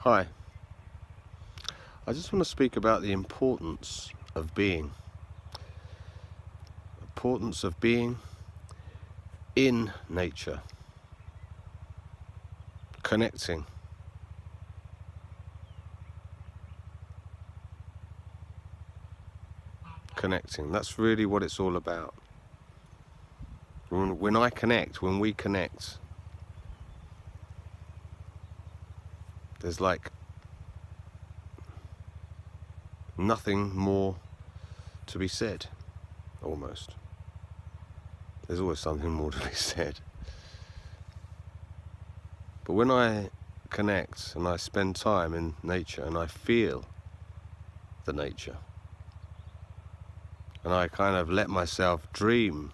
Hi, I just want to speak about the importance of being. Importance of being in nature. Connecting. Connecting. That's really what it's all about. When we connect, there's like nothing more to be said, almost. There's always something more to be said. But when I connect and I spend time in nature and I feel the nature, and I kind of let myself dream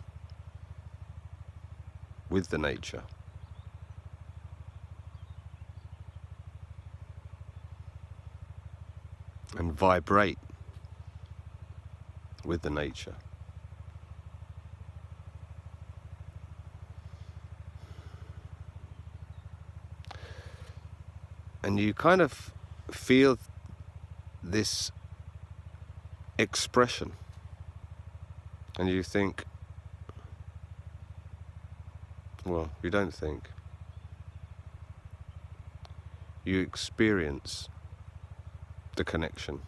with the nature, and vibrate with the nature, and you kind of feel this expression, and you think, well, you don't think, you experience the connection,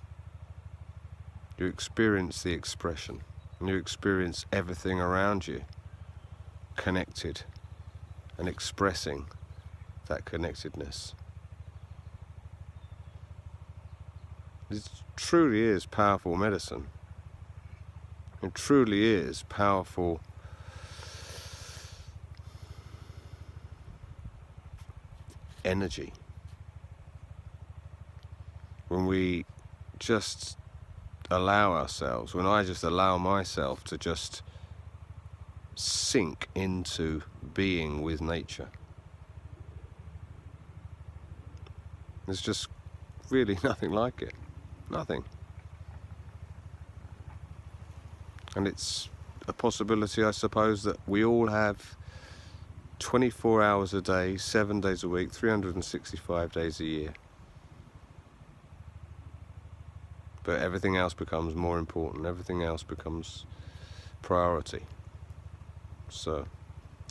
you experience the expression, and you experience everything around you connected and expressing that connectedness. It truly is powerful medicine. It truly is powerful energy. When we just allow ourselves, when I just allow myself to just sink into being with nature, there's just really nothing like it. Nothing. And it's a possibility, I suppose, that we all have 24 hours a day, 7 days a week, 365 days a year. But everything else becomes more important. Everything else becomes priority. So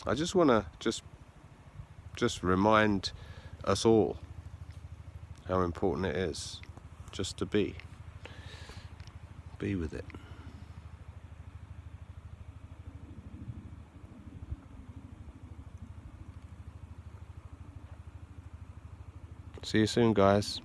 I just want to just remind us all how important it is just to be with it. See you soon, guys.